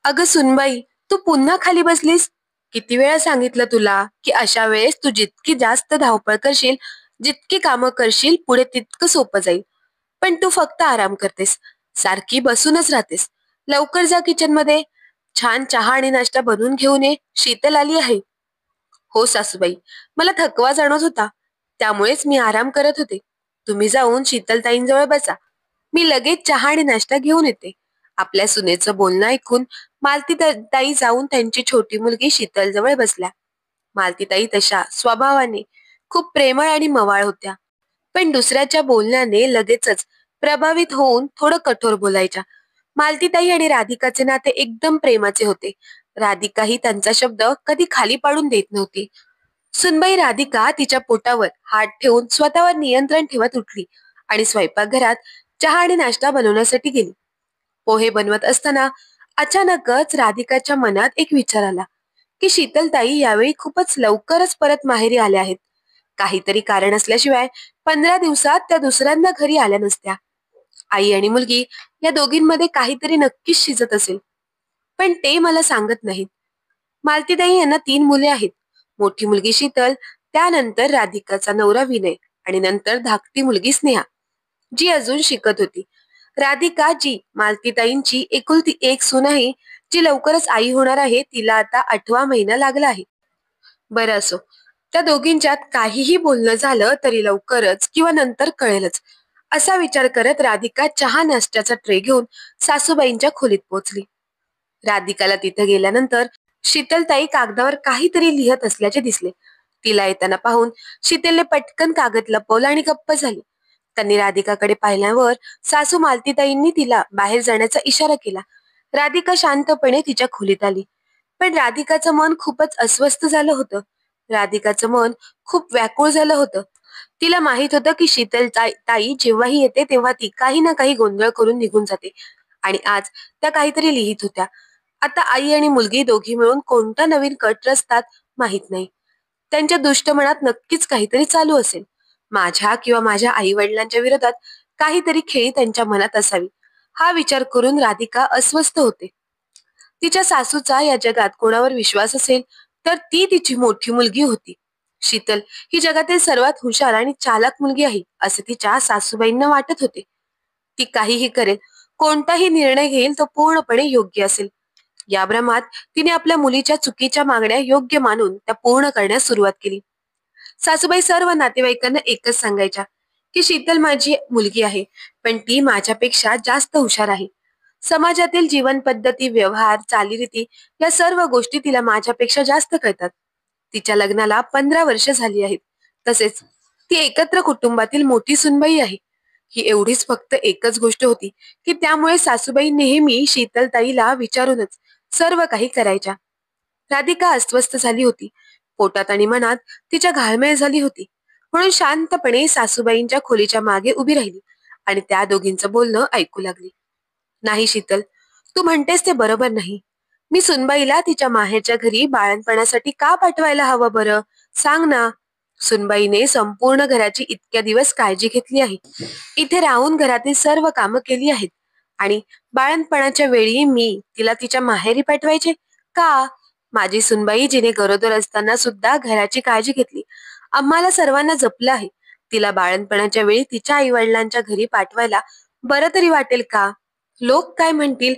अगं सुनबाई, तू पुन्हा खाली बसलीस? किती वेळा सांगितलं तुला की अशा वेळेस तू जितकी जास्त धावपळ करशील, जितकी कामं करशील, पुढे तितकं सोपं जाईल. पण तू फक्त आराम करतेस, सारखी बसूनच राहतेस. लवकर जा किचन मध्ये. छान चहा आणि नाश्ता बनवून घेऊन ये, शीतल आली आहे. हो सासूबाई, मला थकवा जाणवत होता, त्यामुळेच मी आराम करत होते. तुम्ही जाऊन शीतलताईंजवळ बसा, मी लगेच चहा आणि नाश्ता घेऊन येते. आपल्या सुनेचं बोलणं ऐकून ताई जाऊन त्यांची छोटी मुलगी शीतलजवळ बसल्या. मालतीताई तशा स्वभावाने खूप प्रेमळ आणि मवाळ होत्या, पण दुसऱ्याच्या बोलण्याने लगेचच प्रभावित होऊन थोडं कठोर बोलायच्या. मालतीताई आणि राधिकाचे नाते एकदम प्रेमाचे होते. राधिका ही त्यांचा शब्द कधी खाली पाडून देत नव्हती. सुनबाई राधिका तिच्या पोटावर हात ठेवून स्वतःवर नियंत्रण ठेवत उठली आणि स्वयंपाकघरात चहा आणि नाश्ता बनवण्यासाठी गेली. पोहे बनवत असताना अचानकच राधिकाच्या मनात एक विचार आला की शीतलताई यावेळी खूपच लवकरच परत माहेरी आल्या आहेत. काहीतरी कारण असल्याशिवाय 15 दिवसात त्या दुसऱ्यांदा घरी आल्या नसत्या. आई आणि मुलगी या दोघींमध्ये काहीतरी नक्कीच शिजत असेल, पण ते मला सांगत नाहीत. मालतीताई यांना 3 मुले आहेत. मोठी मुलगी शीतल, त्यानंतर राधिकाचा नवरा विनय आणि नंतर धाकटी मुलगी स्नेहा, जी अजून शिकत होती. राधिका जी मालतीताईंची एकुलती एक सून आहे, जी लवकरच आई होणार आहे. तिला आता 8वा महिना लागला आहे. बरं असो, त्या दोघींच्यात काहीही बोलणं झालं तरी लवकरच किंवा नंतर कळेलच, असा विचार करत राधिका चहा नाश्त्याचा ट्रे घेऊन सासूबाईंच्या खोलीत पोहोचली. राधिकाला तिथे गेल्यानंतर शीतलताई कागदावर काहीतरी लिहत असल्याचे दिसले. तिला येताना पाहून शीतलने पटकन कागद लपवला आणि गप्प झाली. त्यांनी राधिकाकडे पाहिल्यावर सासू मालतीताईंनी तिला बाहेर जाण्याचा इशारा केला. राधिका शांतपणे तिच्या खोलीत आली, पण राधिकाचं मन खूपच अस्वस्थ झालं होतं. राधिकाचं मन खूप व्याकुळ झालं होतं. तिला माहित होतं की ताई जेव्हाही येते तेव्हा ती काही ना काही गोंधळ करून निघून जाते, आणि आज त्या काहीतरी लिहित होत्या. आता आई आणि मुलगी दोघी मिळून कोणता नवीन कट रचतात माहित नाही. त्यांच्या दुष्ट मनात नक्कीच काहीतरी चालू असेल. माझ्या किंवा माझ्या आई वडिलांच्या विरोधात काहीतरी खेळी त्यांच्या मनात असावी, हा विचार करून राधिका अस्वस्थ होते. तिच्या सासूचा या जगात कोणावर विश्वास असेल तर ती तिची मोठी मुलगी होती. शीतल ही जगातील सर्वात हुशार आणि चालाक मुलगी आहे असे तिच्या सासूबाईंना वाटत होते. ती काहीही करेल, कोणताही निर्णय घेईल तो पूर्णपणे योग्य असेल. या भ्रमात तिने आपल्या मुलीच्या चुकीच्या मागण्या योग्य मानून त्या पूर्ण करण्यास सुरुवात केली. सासूबाई सर्व नातेवाईकांना एकच सांगायच्या की शीतल माझी मुलगी आहे, पण ती माझ्यापेक्षा जास्त हुशार आहे. समाजातील जीवन पद्धती, व्यवहार, चालीरीती या सर्व गोष्टी तिला माझ्यापेक्षा जास्त कळतात. तिच्या लग्नाला 15 वर्ष झाली आहेत. तसेच ती एकत्र कुटुंबातील मोठी सुनबाई आहे. ही एवढीच फक्त एकच गोष्ट होती की त्यामुळे सासूबाई नेहमी शीतलताईला विचारूनच सर्व काही करायच्या. राधिका अस्वस्थ झाली होती. पोटात आणि मनात तिच्या घालमेल झाली होती. म्हणून शांतपणे सासूबाईंच्या खोलीच्या मागे उभी राहिली आणि त्या दोघींचं बोलणं ऐकू लागली. नाही शीतल, तू म्हणतेस ते बरोबर नाही. मी सुनबाईला तिच्या माहेरच्या घरी बाळणपणासाठी का पाठवायला हवं बरं? सांग ना. सुनबाईने संपूर्ण घराची इतक्या दिवस काळजी घेतली आहे. इथे राहून घरातील सर्व कामं केली आहेत, आणि बाळणपणाच्या वेळी मी तिला तिच्या माहेरी पाठवायचे का? माझी सुनबाई जिने गरोदर असताना सुद्धा घराची काळजी घेतली, आम्हाला सर्वांना जपलं आहे. तिला बाळणपणाच्या वेळी तिच्या आई वडिलांच्या घरी पाठवायला बरं तरी वाटेल का? लोक काय म्हणतील?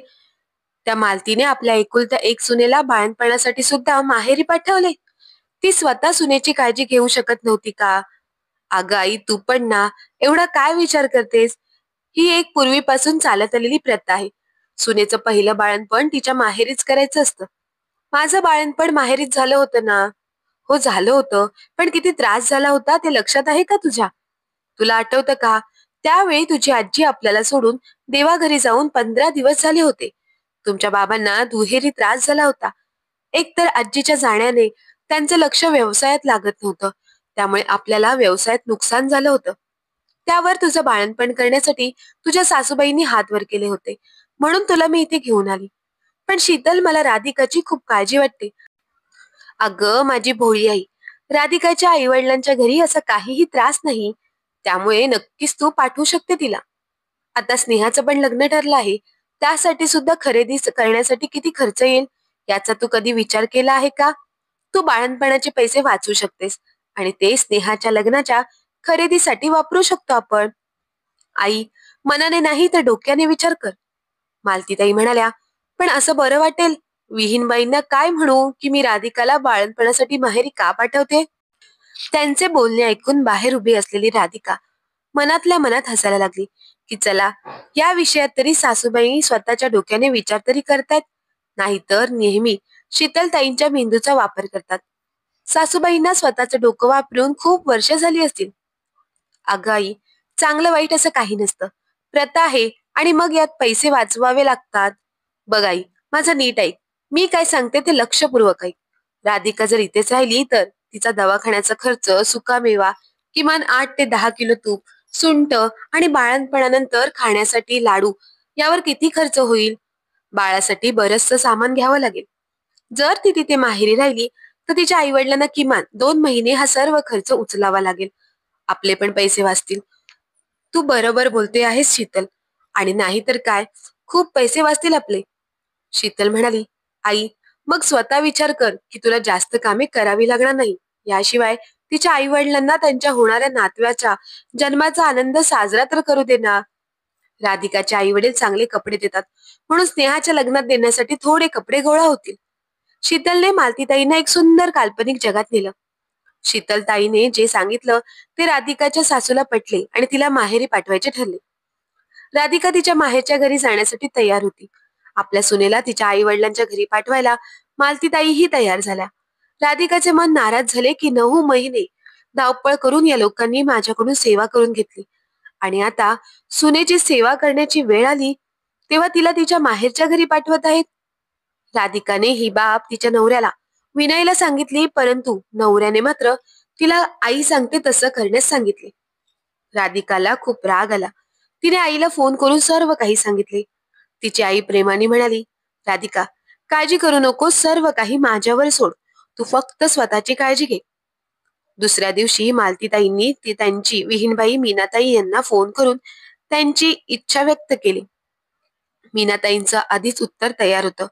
त्या मालतीने आपल्या एकुलत्या एक सुनेला बाळणपणासाठी सुद्धा माहेरी पाठवले. ती स्वतः सुनेची काळजी घेऊ शकत नव्हती का? अगं आई, तू पण ना, एवढा काय विचार करतेस? ही एक पूर्वीपासून चालत आलेली प्रथा आहे. सुनेचं पहिलं बाळणपण तिच्या माहेरीच करायचं असतं. माझं बाळणपण माहेरीच झालं होतं ना. हो झालं होतं, पण किती त्रास झाला होता ते लक्षात आहे का तुझ्या? तुला आठवतं का? त्यावेळी तुझी आजी आपल्याला सोडून देवाघरी जाऊन 15 दिवस झाले होते. तुमच्या बाबांना दुहेरी त्रास झाला होता. एकतर आजीच्या जाण्याने त्यांचं लक्ष व्यवसायात लागत नव्हतं, त्यामुळे आपल्याला व्यवसायात नुकसान झालं होतं. त्यावर तुझं बाळणपण करण्यासाठी तुझ्या सासूबाईंनी हात वर केले होते, म्हणून तुला मी इथे घेऊन आली. पण शीतल, मला राधिकाची खूप काळजी वाटते. अगं माझी भोळी आई, राधिकाच्या आई वडिलांच्या घरी असा काहीही त्रास नाही, त्यामुळे नक्कीच तू पाठवू शकते तिला. आता स्नेहाचं पण लग्न ठरलं आहे, त्यासाठी सुद्धा खरेदी करण्यासाठी किती खर्च येईल याचा तू कधी विचार केला आहे का? तू बाळणपणाचे पैसे वाचू शकतेस आणि ते स्नेहाच्या लग्नाच्या खरेदीसाठी वापरू शकतो आपण. आई, मनाने नाही तर डोक्याने विचार कर. मालतीताई म्हणाल्या, पण असं बरं वाटेल? विहीनबाईंना काय म्हणू की मी राधिकाला बाळणपणासाठी माहेरी का पाठवते? त्यांचे बोलणे ऐकून बाहेर उभी असलेली राधिका मनातल्या मनात हसायला लागली की चला, या विषयात तरी सासूबाई स्वतःच्या डोक्याने विचार तरी करतायत, नाहीतर नेहमी शीतलताईंच्या मेंदूचा वापर करतात. सासूबाईंना स्वतःचं डोकं वापरून खूप वर्ष झाली असतील. अगं आई, चांगलं वाईट असं काही नसतं. प्रथा आहे आणि मग यात पैसे वाचवावे लागतात. बघ आई, माझं नीट ऐक. मी काय सांगते ते लक्षपूर्वक ऐक. राधिका जर इथेच राहिली तर तिचा दवाखान्याचा खर्च, सुकामेवा, किमान 8 ते 10 किलो तूप, सुंठ आणि बाळंतपणानंतर खाण्यासाठी लाडू यावर किती खर्च होईल? बाळासाठी बरचसं सामान घ्यावं लागेल. जर ती तिथे माहेरी राहिली तर तिच्या आईवडिलांना किमान 2 महिने हा सर्व खर्च उचलावा लागेल. आपले पण पैसे वाचतील. तू बरोबर बोलते आहेस शीतल. आणि नाही तर काय, खूप पैसे वाचतील आपले. शीतल म्हणाली, आई, मग स्वतः विचार कर की तुला जास्त कामे करावी लागणार नाही. याशिवाय तिच्या आई वडिलांना त्यांच्या होणाऱ्या नातव्याच्या जन्माचा आनंद साजरा तर करू दे ना. राधिकाचे आई वडील चांगले कपडे देतात म्हणून स्नेहाच्या लग्नात देण्यासाठी थोडे कपडे गोळा होतील. शीतलने मालतीताईंना एक सुंदर काल्पनिक जगात नेलं. शीतलताईने जे सांगितलं ते राधिकाच्या सासूला पटले आणि तिला माहेरी पाठवायचे ठरले. राधिका तिच्या माहेरच्या घरी जाण्यासाठी तयार होती. आपल्या सुनेला तिच्या आई वडिलांच्या घरी पाठवायला मालतीताईही तयार झाल्या. राधिकाचे मन नाराज झाले की 9 महिने धावपळ करून या लोकांनी माझ्याकडून सेवा करून घेतली आणि आता सुनेची सेवा करण्याची वेळ आली तेव्हा तिला तिच्या माहेरच्या घरी पाठवत आहेत. राधिकाने ही बाब तिच्या नवऱ्याला विनयला सांगितली, परंतु नवऱ्याने मात्र तिला आई सांगते तसं करण्यास सांगितले. राधिकाला खूप राग आला. तिने आईला फोन करून सर्व काही सांगितले. तिची आई प्रेमाने म्हणाली, राधिका, काळजी करू नको, सर्व काही माझ्यावर सोड. तू फक्त स्वतःची काळजी घे. दुसऱ्या दिवशी मालतीताईंनी ती त्यांची विहीनबाई मीनाताई यांना फोन करून त्यांची इच्छा व्यक्त केली. मीनाताईंचं आधीच उत्तर तयार होतं.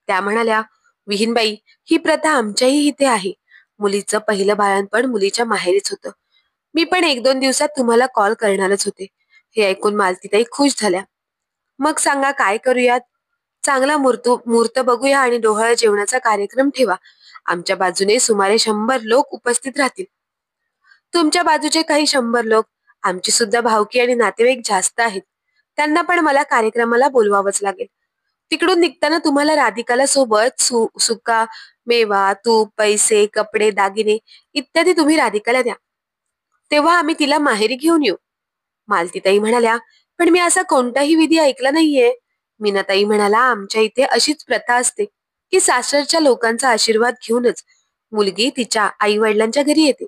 त्या म्हणाल्या, विहीनबाई, ही प्रथा आमच्याही इथे आहे. मुलीचं पहिलं बाळंतपण मुलीच्या माहेरीच होतं. मी पण 1-2 दिवसात तुम्हाला कॉल करणारच होते. हे ऐकून मालतीताई खुश झाल्या. मग सांगा काय करूयात? चांगला मुहूर्त बघूया आणि डोहाळ जेवणाचा कार्यक्रम ठेवा. आमच्या बाजूने सुमारे 100 लोक उपस्थित राहतील. तुमच्या बाजूचे काही 100 लोक. आमची सुद्धा भावकी आणि नातेवाईक जास्त आहेत. त्यांना पण मला कार्यक्रमाला बोलवावंच लागेल. तिकडून निघताना तुम्हाला राधिकाला सोबत सुका मेवा, तूप, पैसे, कपडे, दागिने इत्यादी तुम्ही राधिकाला द्या. तेव्हा आम्ही तिला माहेरी घेऊन येऊ. मालतीताई म्हणाल्या, पण मी असा कोणताही विधी ऐकला नाहीये. मीनाताई म्हणाला, आमच्या इथे अशीच प्रथा असते की सासरच्या लोकांचा आशीर्वाद घेऊनच मुलगी तिच्या आई वडिलांच्या घरी येते.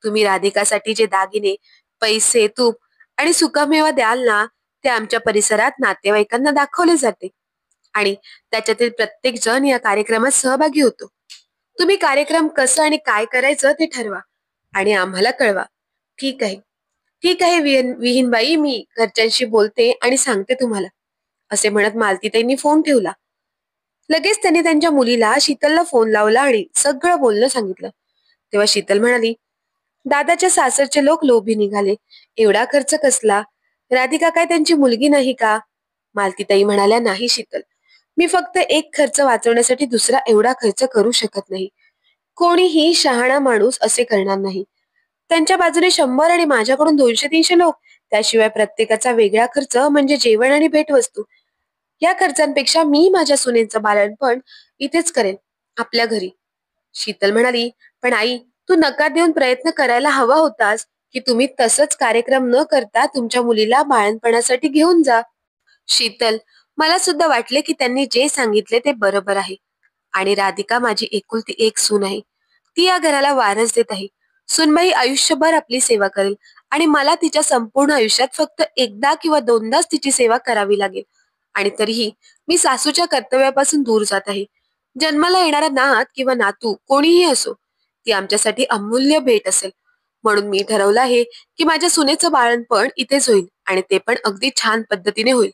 तुम्ही राधिकासाठी जे दागिने, पैसे, तूप आणि सुकामेवा द्याल ना, ते आमच्या परिसरात नातेवाईकांना दाखवले जाते आणि त्याच्यातील प्रत्येक जण या कार्यक्रमात सहभागी होतो. तुम्ही कार्यक्रम कसं आणि काय करायचं ते ठरवा आणि आम्हाला कळवा. ठीक आहे, ठीक आहे विहीनबाई, मी घरच्यांशी बोलते आणि सांगते तुम्हाला, असे म्हणत मालतीताईंनी फोन ठेवला. लगेच त्यांनी त्यांच्या मुलीला शीतलला फोन लावला आणि सगळं बोलणं सांगितलं. तेव्हा शीतल म्हणाली, दादाच्या सासरचे लोक लोभी निघाले. एवढा खर्च कसला? राधिका काय त्यांची मुलगी नाही का? मालतीताई म्हणाल्या, नाही शीतल, मी फक्त एक खर्च वाचवण्यासाठी दुसरा एवढा खर्च करू शकत नाही. कोणीही शहाणा माणूस असे करणार नाही. त्यांच्या बाजूने 100 आणि माझ्याकडून 200-300 लोक. त्याशिवाय प्रत्येकाचा वेगळा खर्च म्हणजे जेवण आणि भेटवस्तू. या खर्चांपेक्षा मी माझ्या सुनेचं बाळणपण इथेच करेन, आपल्या घरी. शीतल म्हणाली, पण आई, तू नकार देऊन प्रयत्न करायला हवा होतास की तुम्ही तसंच कार्यक्रम न करता तुमच्या मुलीला बाळणपणासाठी घेऊन जा. शीतल, मला सुद्धा वाटले की त्यांनी जे सांगितले ते बरोबर आहे. आणि राधिका माझी एकुलती एक सून आहे. ती या घराला वारस देत आहे. सूनबाई आयुष्यभर आपली सेवा करेल आणि मला तिच्या संपूर्ण आयुष्यात फक्त एकदा किंवा दोनदाच तिची सेवा करावी लागेल. आणि तरीही मी सासूच्या कर्तव्यापासून दूर जात आहे. जन्माला येणारा नात किंवा नातू कोणीही असो, ती आमच्यासाठी अमूल्य भेट असेल. म्हणून मी ठरवलं आहे की माझ्या सुनेचं बाळणपण इथेच होईल आणि ते पण अगदी छान पद्धतीने होईल.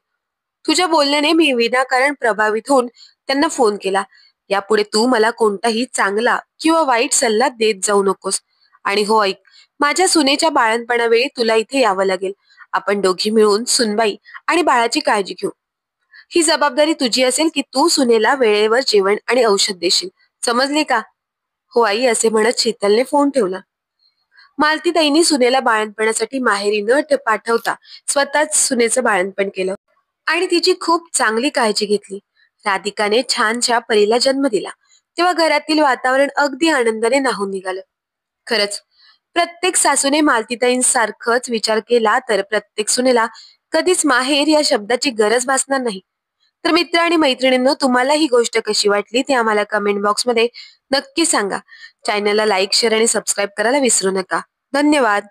तुझ्या बोलण्याने मी विनाकारण प्रभावित होऊन त्यांना फोन केला. यापुढे तू मला कोणताही चांगला किंवा वाईट सल्ला देत जाऊ नकोस. आणि हो ऐक, माझ्या सुनेच्या बाळंतपणावेळी तुला इथे यावं लागेल. आपण दोघी मिळून सुनबाई आणि बाळाची काळजी घेऊ. ही जबाबदारी तुझी असेल की तू सुनेला वेळेवर जेवण आणि औषध देशील. समजले का? हो आई, असे म्हणत शीतलने फोन ठेवला. मालतीताईंनी सुनेला बाळंतपणासाठी माहेरी न पाठवता स्वतःच सुनेचं बाळंतपण केलं आणि तिची खूप चांगली काळजी घेतली. राधिकाने छानशा परीला जन्म दिला तेव्हा घरातील वातावरण अगदी आनंदाने नाहून निघालं. खरंच, प्रत्येक सासूने मालतीताईंसारखंच विचार केला तर प्रत्येक सुनेला कधीच माहेर या शब्दाची गरज भासणार नाही. तर मित्र आणि मैत्रिणींनो, तुम्हाला ही गोष्ट कशी वाटली ते आम्हाला कमेंट बॉक्समध्ये नक्की सांगा. चॅनलला लाईक, शेअर आणि सबस्क्राईब करायला विसरू नका. धन्यवाद.